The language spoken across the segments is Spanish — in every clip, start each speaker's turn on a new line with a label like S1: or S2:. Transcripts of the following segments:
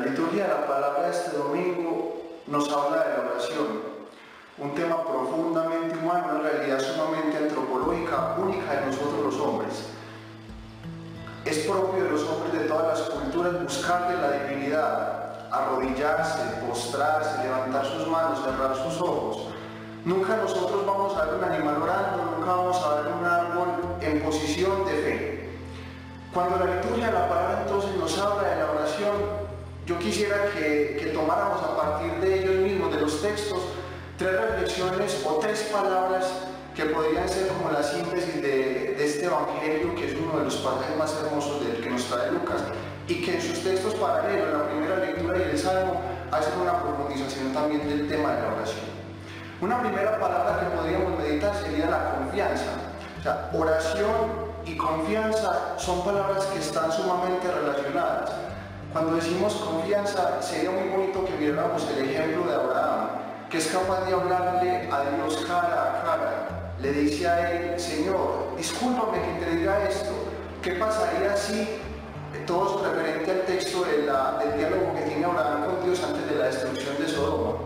S1: liturgia de la palabra de este domingo nos habla de la oración, un tema profundamente humano, una realidad sumamente antropológica, única de nosotros los hombres. Es propio de los hombres de todas las culturas buscarle la divinidad, arrodillarse, postrarse, levantar sus manos, cerrar sus ojos. Nunca nosotros vamos a ver un animal orando, nunca vamos a ver un árbol en posición de fe. Cuando la liturgia de la palabra entonces nos habla de la oración, yo quisiera que tomáramos a partir de ellos mismos, de los textos, tres reflexiones o tres palabras que podrían ser como la síntesis de este evangelio, que es uno de los pasajes más hermosos del que nos trae Lucas, y que en sus textos paralelos, la primera lectura y el Salmo, hacen una profundización también del tema de la oración. Una primera palabra que podríamos meditar sería la confianza. O sea, oración y confianza son palabras que están sumamente relacionadas. Cuando decimos confianza, sería muy bonito que viéramos el ejemplo de Abraham, que es capaz de hablarle a Dios cara a cara. Le dice a él: Señor, discúlpame que te diga esto, ¿qué pasaría si? Todo es referente al texto del diálogo que tiene Abraham con Dios antes de la destrucción de Sodoma.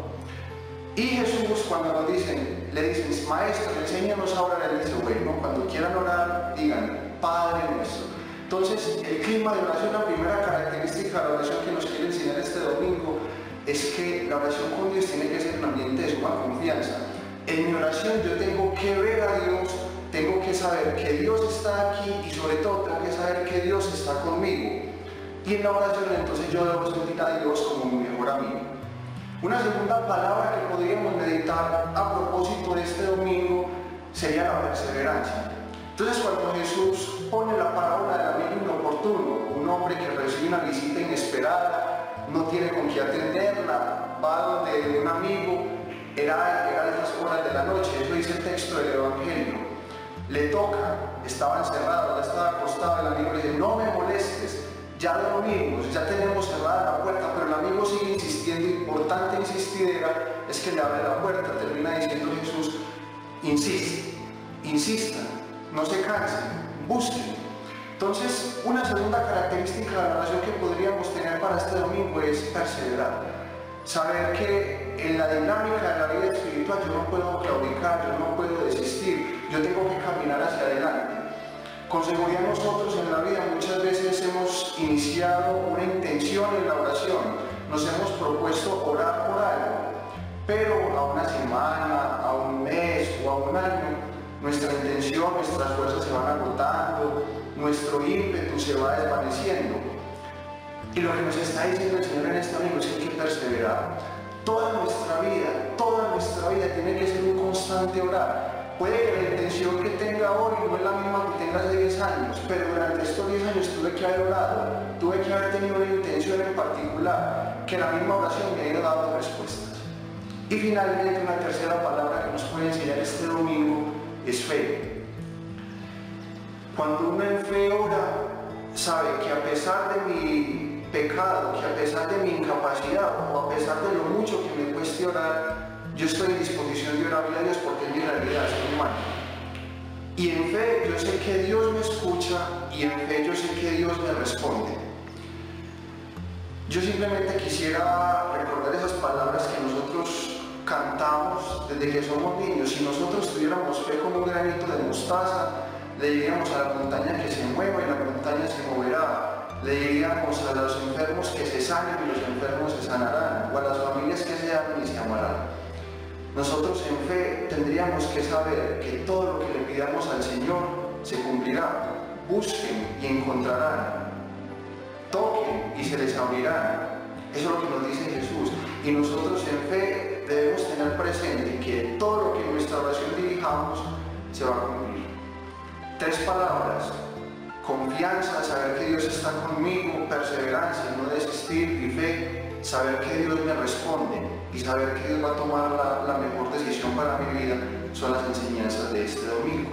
S1: Y Jesús, cuando nos le dicen: Maestro, enséñanos a orar, él dice: bueno, cuando quieran orar, digan: Padre nuestro. Entonces, el clima de oración, la primera característica de la oración que nos quiere enseñar este domingo, es que la oración con Dios tiene que ser un ambiente de suma confianza. En mi oración yo tengo que ver a Dios, tengo que saber que Dios está aquí y sobre todo tengo que saber que Dios está conmigo. Y en la oración entonces yo debo sentir a Dios como mi mejor amigo. Una segunda palabra que podríamos meditar a propósito de este domingo sería la perseverancia. Entonces, cuando Jesús pone la parábola del amigo inoportuno, un hombre que recibe una visita inesperada, no tiene con qué atenderla, va donde un amigo, era de las horas de la noche, eso dice el texto del Evangelio, le toca, estaba encerrado, ya estaba acostado, el amigo le dice: no me molestes, ya dormimos, ya tenemos cerrada la puerta, pero el amigo sigue insistiendo, y por tanta insistidera es que le abre la puerta. Termina diciendo Jesús: insistan, no se cansen, busquen. Entonces, una segunda característica de la oración que podríamos tener para este domingo es perseverar. Saber que en la dinámica de la vida espiritual yo no puedo claudicar, yo no puedo desistir, yo tengo que caminar hacia adelante. Con seguridad nosotros en la vida muchas veces hemos iniciado una intención en la oración, nos hemos propuesto orar por algo, pero a una semana, a un mes o a un año, nuestra intención, nuestras fuerzas se van agotando, nuestro ímpetu se va desvaneciendo. Y lo que nos está diciendo el Señor en este domingo es que hay que perseverar. Toda nuestra vida tiene que ser un constante orar. Puede que la intención que tenga hoy no es la misma que tenga hace 10 años, pero durante estos 10 años tuve que haber orado, tuve que haber tenido una intención en particular, que la misma oración me haya dado respuestas. Y finalmente, una tercera palabra que nos puede enseñar este domingo es fe. Cuando uno en fe ora, sabe que a pesar de mi pecado, que a pesar de mi incapacidad o a pesar de lo mucho que me cueste orar, yo estoy en disposición de orarle a Dios porque es mi realidad, soy humano. Y en fe yo sé que Dios me escucha y en fe yo sé que Dios me responde. Yo simplemente quisiera recordar esas palabras que nosotros cantamos desde que somos niños. Si nosotros tuviéramos fe como un granito de mostaza, le diríamos a la montaña que se mueva y la montaña se moverá. Le diríamos a los enfermos que se sanen y los enfermos se sanarán, o a las familias que se amen y se amarán. Nosotros en fe tendríamos que saber que todo lo que le pidamos al Señor se cumplirá. Busquen y encontrarán. Toquen y se les abrirán. Eso es lo que nos dice Jesús. Y nosotros en fe debemos tener presente que todo lo que en nuestra oración dirijamos se va a cumplir. Tres palabras: confianza, saber que Dios está conmigo; perseverancia, no desistir; y fe, saber que Dios me responde y saber que Dios va a tomar la mejor decisión para mi vida. Son las enseñanzas de este domingo.